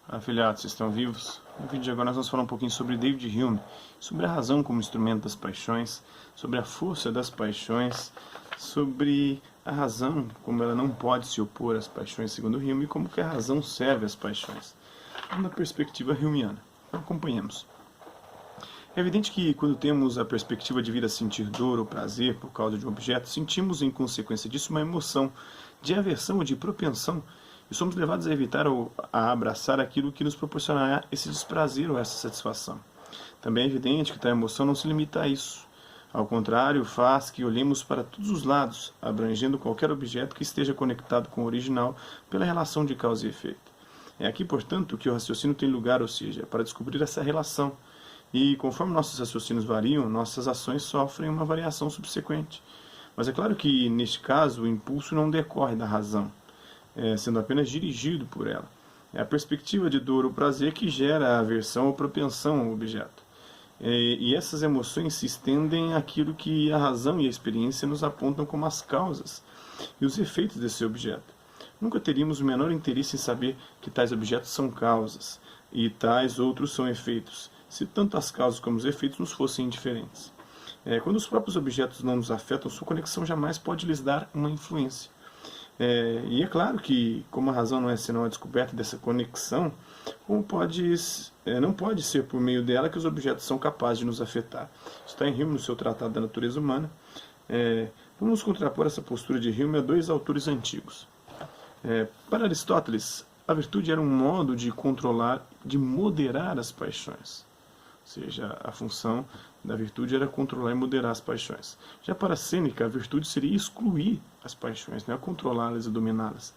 Afiliados, vocês estão vivos? No vídeo de agora nós vamos falar um pouquinho sobre David Hume, sobre a razão como instrumento das paixões, sobre a força das paixões, sobre a razão como ela não pode se opor às paixões segundo Hume e como que a razão serve às paixões, na perspectiva humeana. Então acompanhemos. É evidente que quando temos a perspectiva de vir a sentir dor ou prazer por causa de um objeto, sentimos em consequência disso uma emoção de aversão ou de propensão e somos levados a evitar ou a abraçar aquilo que nos proporcionará esse desprazer ou essa satisfação. Também é evidente que tal emoção não se limita a isso. Ao contrário, faz que olhemos para todos os lados, abrangendo qualquer objeto que esteja conectado com o original pela relação de causa e efeito. É aqui, portanto, que o raciocínio tem lugar, ou seja, para descobrir essa relação. E conforme nossos raciocínios variam, nossas ações sofrem uma variação subsequente. Mas é claro que, neste caso, o impulso não decorre da razão, sendo apenas dirigido por ela. É a perspectiva de dor ou prazer que gera a aversão ou propensão ao objeto. E essas emoções se estendem àquilo que a razão e a experiência nos apontam como as causas e os efeitos desse objeto. Nunca teríamos o menor interesse em saber que tais objetos são causas e tais outros são efeitos, se tanto as causas como os efeitos nos fossem indiferentes. Quando os próprios objetos não nos afetam, sua conexão jamais pode lhes dar uma influência. E é claro que, como a razão não é senão a descoberta dessa conexão, não pode ser por meio dela que os objetos são capazes de nos afetar. Está em Hume no seu Tratado da Natureza Humana. Vamos contrapor essa postura de Hume a dois autores antigos. Para Aristóteles, a virtude era um modo de controlar, de moderar as paixões. Ou seja, a função da virtude era controlar e moderar as paixões. Já para Sêneca, a virtude seria excluir as paixões, não é controlá-las e dominá-las.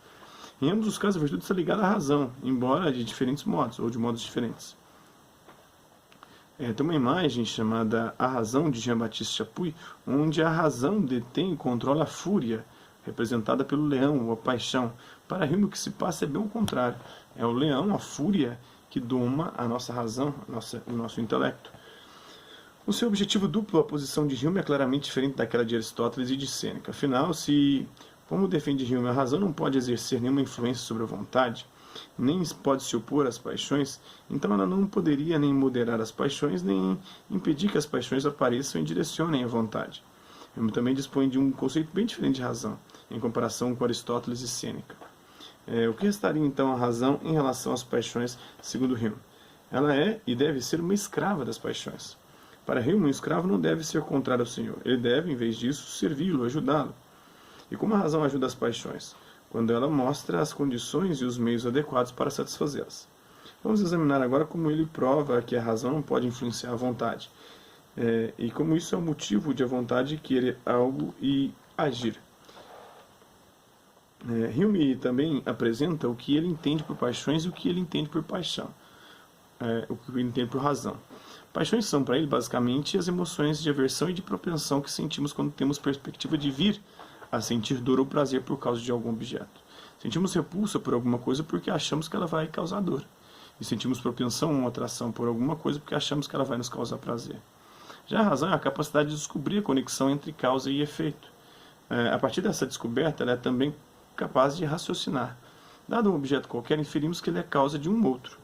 Em ambos os casos, a virtude está ligada à razão, embora de diferentes modos, ou de modos diferentes. Tem uma imagem chamada A Razão, de Jean-Baptiste Chapuis, onde a razão detém e controla a fúria, representada pelo leão, ou a paixão. Para Hume, o que se passa é bem o contrário. É o leão, a fúria, que doma a nossa razão, o nosso intelecto. O seu objetivo duplo, a posição de Hume, é claramente diferente daquela de Aristóteles e de Sêneca. Afinal, como defende Hume, a razão não pode exercer nenhuma influência sobre a vontade, nem pode se opor às paixões, então ela não poderia nem moderar as paixões, nem impedir que as paixões apareçam e direcionem a vontade. Hume também dispõe de um conceito bem diferente de razão, em comparação com Aristóteles e Sêneca. O que restaria então a razão em relação às paixões, segundo Hume? Ela é e deve ser uma escrava das paixões. Para Hume, um escravo não deve ser contrário ao Senhor. Ele deve, em vez disso, servi-lo, ajudá-lo. E como a razão ajuda as paixões? Quando ela mostra as condições e os meios adequados para satisfazê-las. Vamos examinar agora como ele prova que a razão não pode influenciar a vontade. E como isso é o motivo de a vontade querer algo e agir. Hume também apresenta o que ele entende por paixões e o que ele entende por paixão. O que ele entende por razão. Paixões são, para ele, basicamente, as emoções de aversão e de propensão que sentimos quando temos perspectiva de vir a sentir dor ou prazer por causa de algum objeto. Sentimos repulsa por alguma coisa porque achamos que ela vai causar dor. E sentimos propensão ou atração por alguma coisa porque achamos que ela vai nos causar prazer. Já a razão é a capacidade de descobrir a conexão entre causa e efeito. A partir dessa descoberta, ela é também capaz de raciocinar. Dado um objeto qualquer, inferimos que ele é causa de um outro,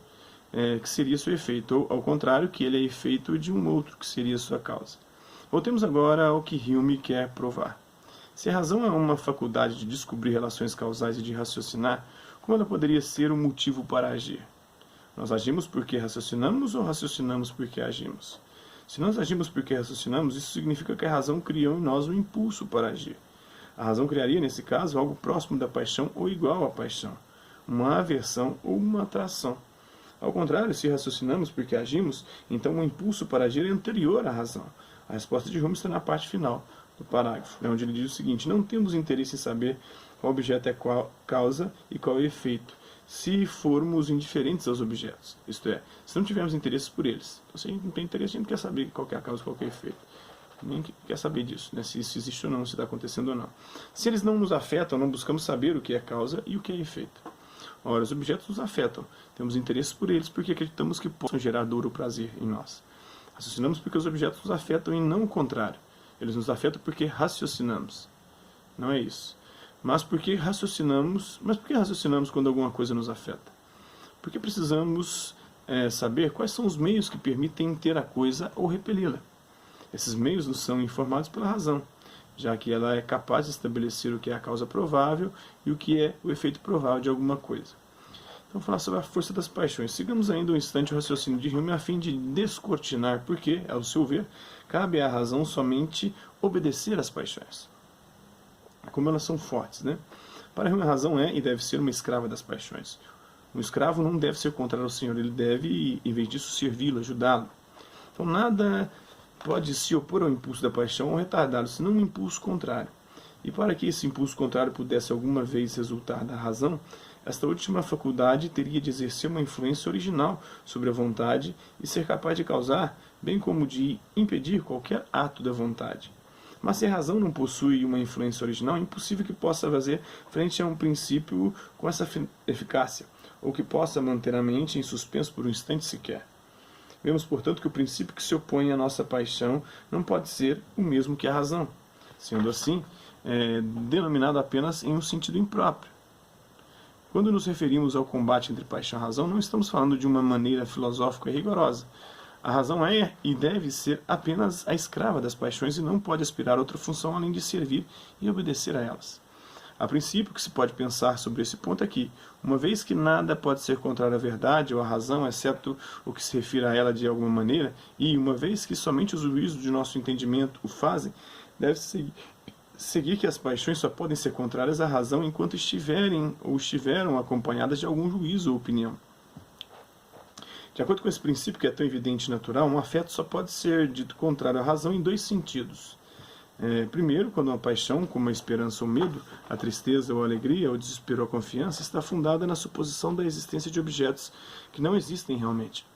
que seria seu efeito, ou, ao contrário, que ele é efeito de um outro, que seria sua causa. Voltemos agora ao que Hume quer provar. Se a razão é uma faculdade de descobrir relações causais e de raciocinar, como ela poderia ser um motivo para agir? Nós agimos porque raciocinamos ou raciocinamos porque agimos? Se nós agimos porque raciocinamos, isso significa que a razão criou em nós um impulso para agir. A razão criaria, nesse caso, algo próximo da paixão ou igual à paixão, uma aversão ou uma atração. Ao contrário, se raciocinamos porque agimos, então o impulso para agir é anterior à razão. A resposta de Hume está na parte final do parágrafo, onde ele diz o seguinte: não temos interesse em saber qual objeto é qual causa e qual é efeito, se formos indiferentes aos objetos. Isto é, se não tivermos interesse por eles. Então, se a gente não tem interesse, a gente não quer saber qual é a causa e qual é o efeito. Nem quer saber disso, né? Se isso existe ou não, se está acontecendo ou não. Se eles não nos afetam, não buscamos saber o que é causa e o que é efeito. Ora, os objetos nos afetam. Temos interesse por eles porque acreditamos que possam gerar dor ou prazer em nós. Raciocinamos porque os objetos nos afetam e não o contrário. Eles nos afetam porque raciocinamos. Não é isso. Mas por que raciocinamos quando alguma coisa nos afeta? Porque precisamos saber quais são os meios que permitem ter a coisa ou repeli-la. Esses meios nos são informados pela razão, já que ela é capaz de estabelecer o que é a causa provável e o que é o efeito provável de alguma coisa. Então, falar sobre a força das paixões. Sigamos ainda um instante o raciocínio de Hume a fim de descortinar porque, ao seu ver, cabe à razão somente obedecer às paixões. Como elas são fortes, né? Para Hume, a razão é e deve ser uma escrava das paixões. Um escravo não deve ser contrário ao Senhor, ele deve, em vez disso, servi-lo, ajudá-lo. Então, nada pode se opor ao impulso da paixão ou retardá-lo, senão um impulso contrário. E para que esse impulso contrário pudesse alguma vez resultar da razão, esta última faculdade teria de exercer uma influência original sobre a vontade e ser capaz de causar, bem como de impedir qualquer ato da vontade. Mas se a razão não possui uma influência original, é impossível que possa fazer frente a um princípio com essa eficácia, ou que possa manter a mente em suspenso por um instante sequer. Vemos, portanto, que o princípio que se opõe à nossa paixão não pode ser o mesmo que a razão. Sendo assim, é denominado apenas em um sentido impróprio. Quando nos referimos ao combate entre paixão e razão, não estamos falando de uma maneira filosófica e rigorosa. A razão é e deve ser apenas a escrava das paixões e não pode aspirar a outra função além de servir e obedecer a elas. A princípio, o que se pode pensar sobre esse ponto é que, uma vez que nada pode ser contrário à verdade ou à razão, exceto o que se refira a ela de alguma maneira, e uma vez que somente os juízos de nosso entendimento o fazem, deve-se seguir que as paixões só podem ser contrárias à razão enquanto estiverem ou estiveram acompanhadas de algum juízo ou opinião. De acordo com esse princípio que é tão evidente e natural, um afeto só pode ser dito contrário à razão em dois sentidos. Primeiro, quando uma paixão, como a esperança ou medo, a tristeza ou a alegria, o desespero ou a confiança, está fundada na suposição da existência de objetos que não existem realmente.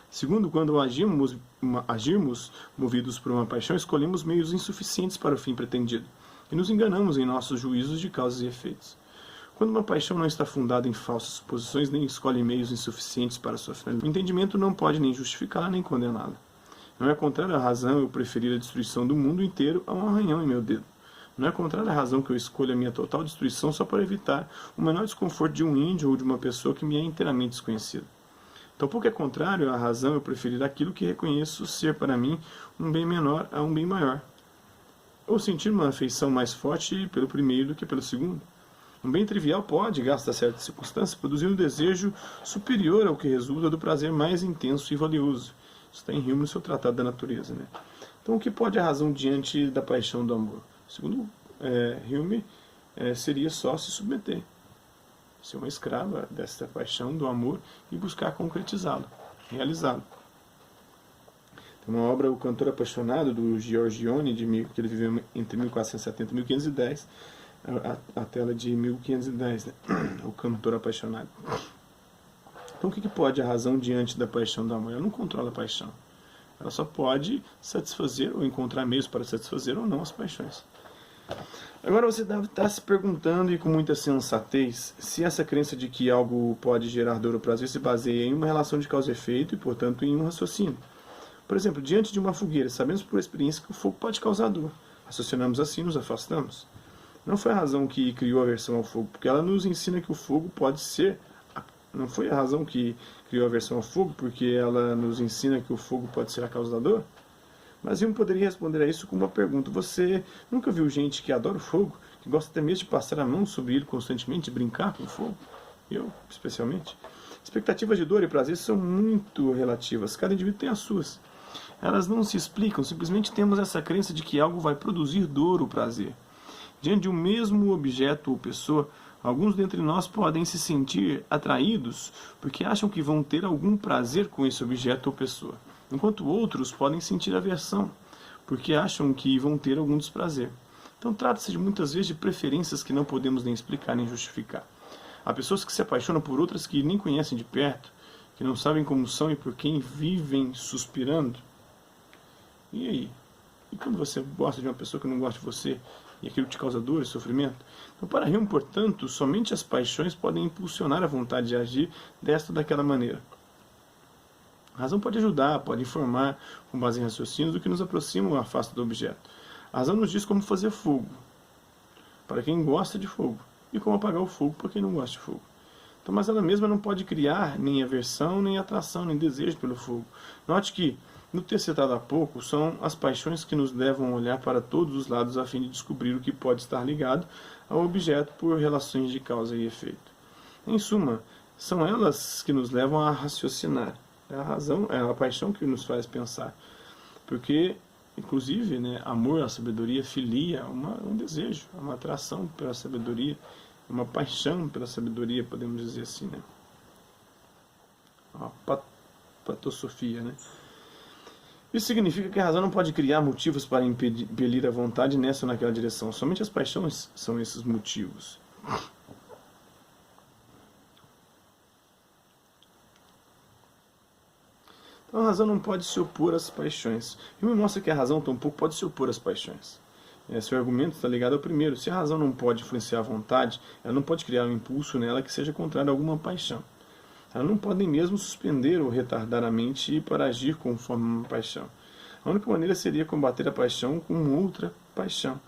Segundo, quando agirmos movidos por uma paixão, escolhemos meios insuficientes para o fim pretendido, e nos enganamos em nossos juízos de causas e efeitos. Quando uma paixão não está fundada em falsas suposições, nem escolhe meios insuficientes para sua finalidade, o entendimento não pode nem justificá-la nem condená-la. Não é contrário à razão eu preferir a destruição do mundo inteiro a um arranhão em meu dedo. Não é contrário à razão que eu escolho a minha total destruição só para evitar o menor desconforto de um índio ou de uma pessoa que me é inteiramente desconhecida. Tampouco é contrário à razão eu preferir aquilo que reconheço ser para mim um bem menor a um bem maior. Ou sentir uma afeição mais forte pelo primeiro do que pelo segundo. Um bem trivial pode, gastar certas circunstâncias, produzir um desejo superior ao que resulta do prazer mais intenso e valioso. Isso está em Hume no seu Tratado da Natureza, né? Então, o que pode a razão diante da paixão do amor? Segundo Hume, seria só se submeter, ser uma escrava dessa paixão do amor e buscar concretizá-lo, realizá-lo. Tem uma obra, O Cantor Apaixonado, do Giorgione, que ele viveu entre 1470 e 1510, a tela de 1510, né? O Cantor Apaixonado. Então, o que pode a razão diante da paixão do amor? Ela não controla a paixão. Ela só pode satisfazer ou encontrar meios para satisfazer ou não as paixões. Agora você deve estar se perguntando, e com muita sensatez, se essa crença de que algo pode gerar dor ou prazer se baseia em uma relação de causa e efeito e, portanto, em um raciocínio. Por exemplo, diante de uma fogueira, sabemos por experiência que o fogo pode causar dor. Raciocinamos assim, nos afastamos. Não foi a razão que criou a aversão ao fogo, porque ela nos ensina que o fogo pode ser... Não foi a razão que criou a aversão ao fogo, porque ela nos ensina que o fogo pode ser a causa da dor? Mas eu poderia responder a isso com uma pergunta. Você nunca viu gente que adora o fogo, que gosta até mesmo de passar a mão sobre ele constantemente e brincar com o fogo? Eu, especialmente. Expectativas de dor e prazer são muito relativas. Cada indivíduo tem as suas. Elas não se explicam, simplesmente temos essa crença de que algo vai produzir dor ou prazer. Diante de um mesmo objeto ou pessoa, alguns dentre nós podem se sentir atraídos porque acham que vão ter algum prazer com esse objeto ou pessoa, enquanto outros podem sentir aversão porque acham que vão ter algum desprazer. Então trata-se de muitas vezes de preferências que não podemos nem explicar nem justificar. Há pessoas que se apaixonam por outras que nem conhecem de perto, que não sabem como são e por quem vivem suspirando. E aí? E quando você gosta de uma pessoa que não gosta de você, e aquilo te causa dor e sofrimento? Então, para Hume, portanto, somente as paixões podem impulsionar a vontade de agir desta ou daquela maneira. A razão pode ajudar, pode informar, com base em raciocínios, do que nos aproxima ou afasta do objeto. A razão nos diz como fazer fogo, para quem gosta de fogo, e como apagar o fogo para quem não gosta de fogo. Então, mas ela mesma não pode criar nem aversão, nem atração, nem desejo pelo fogo. Note que, no texto citado há pouco, são as paixões que nos levam a olhar para todos os lados a fim de descobrir o que pode estar ligado ao objeto por relações de causa e efeito. Em suma, são elas que nos levam a raciocinar. É a razão, é a paixão que nos faz pensar. Porque, inclusive, né, amor à sabedoria, filia, um desejo, uma atração pela sabedoria, uma paixão pela sabedoria, podemos dizer assim, né? Uma patosofia, né? Isso significa que a razão não pode criar motivos para impelir a vontade nessa ou naquela direção. Somente as paixões são esses motivos. Então a razão não pode se opor às paixões. E me mostra que a razão tampouco pode se opor às paixões. Seu argumento está ligado ao primeiro. Se a razão não pode influenciar a vontade, ela não pode criar um impulso nela que seja contrário a alguma paixão. Ela não pode nem mesmo suspender ou retardar a mente para agir conforme uma paixão. A única maneira seria combater a paixão com outra paixão.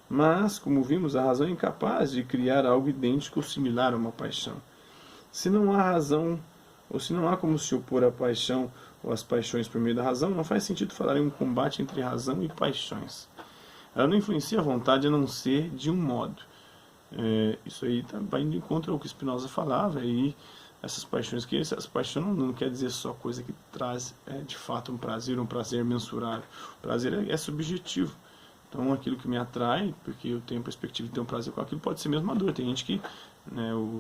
Mas, como vimos, a razão é incapaz de criar algo idêntico ou similar a uma paixão. Se não há razão, ou se não há como se opor à paixão ou às paixões por meio da razão, não faz sentido falar em um combate entre razão e paixões. Ela não influencia a vontade a não ser de um modo. Isso aí vai de encontro ao que Spinoza falava, e essas paixões, essa paixão não quer dizer só coisa que traz de fato um prazer mensurável. O prazer é subjetivo. Então aquilo que me atrai, porque eu tenho perspectiva de ter um prazer com aquilo, pode ser mesmo a dor. Tem gente que,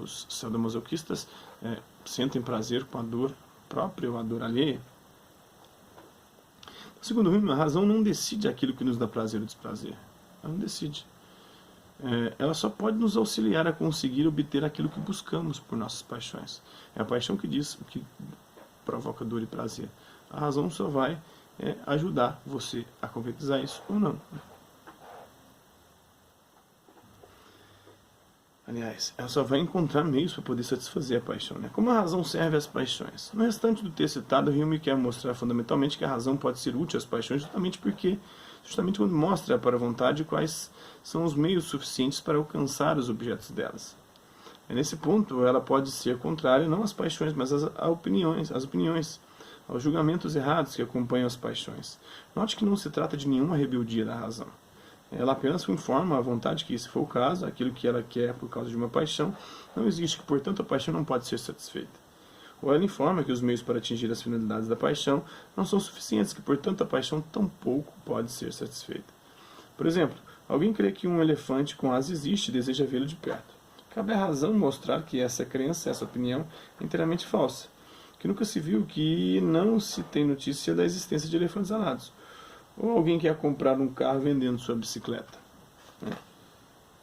os sadomasoquistas, sentem prazer com a dor própria ou a dor alheia. Segundo o a razão não decide aquilo que nos dá prazer ou desprazer. Ela não decide. Ela só pode nos auxiliar a conseguir obter aquilo que buscamos por nossas paixões. É a paixão que diz o que provoca dor e prazer. A razão só vai ajudar você a concretizar isso ou não. Aliás, ela só vai encontrar meios para poder satisfazer a paixão. Né? Como a razão serve às paixões? No restante do texto citado, Hume quer mostrar fundamentalmente que a razão pode ser útil às paixões justamente quando mostra para a vontade quais são os meios suficientes para alcançar os objetos delas. Nesse ponto, ela pode ser contrária não às paixões, mas às opiniões, aos julgamentos errados que acompanham as paixões. Note que não se trata de nenhuma rebeldia da razão. Ela apenas informa a vontade que, se for o caso, aquilo que ela quer por causa de uma paixão não existe, que, portanto, a paixão não pode ser satisfeita. Ou ela informa que os meios para atingir as finalidades da paixão não são suficientes, que, portanto, a paixão tampouco pode ser satisfeita. Por exemplo, alguém crê que um elefante com asas existe e deseja vê-lo de perto. Cabe à razão mostrar que essa crença, essa opinião, é inteiramente falsa, que nunca se viu, que não se tem notícia da existência de elefantes alados. Ou alguém quer comprar um carro vendendo sua bicicleta.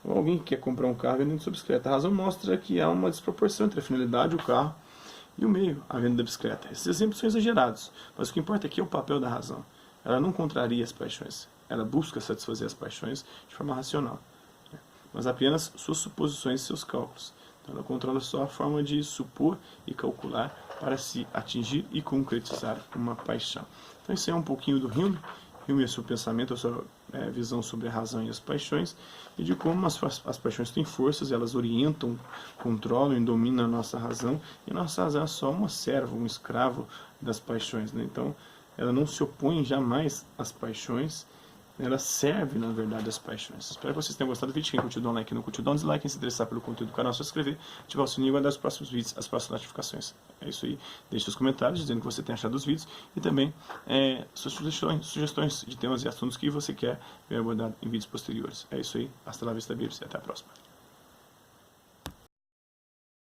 Ou alguém quer comprar um carro vendendo sua bicicleta. A razão mostra que há uma desproporção entre a finalidade, o carro, e o meio, a venda da bicicleta. Esses exemplos são exagerados, mas o que importa aqui é o papel da razão. Ela não contraria as paixões. Ela busca satisfazer as paixões de forma racional, mas apenas suas suposições e seus cálculos. Então ela controla só a forma de supor e calcular para se atingir e concretizar uma paixão. Então isso é um pouquinho do Hume e seu pensamento, a sua visão sobre a razão e as paixões, e de como as paixões têm forças, elas orientam, controlam e dominam a nossa razão, e a nossa razão é só uma serva, um escravo das paixões. Né? Então, ela não se opõe jamais às paixões, ela serve, na verdade, às paixões. Espero que vocês tenham gostado do vídeo. Quem curtiu, dá um like, não curtiu, dá um dislike. Quem se interessar pelo conteúdo do canal, é só se inscrever, ativar o sininho e guardar os próximos vídeos, as próximas notificações. É isso aí. Deixe seus comentários dizendo o que você tem achado dos vídeos e também suas sugestões de temas e assuntos que você quer ver abordado em vídeos posteriores. É isso aí. Hasta la vista, Bibs, e até a próxima.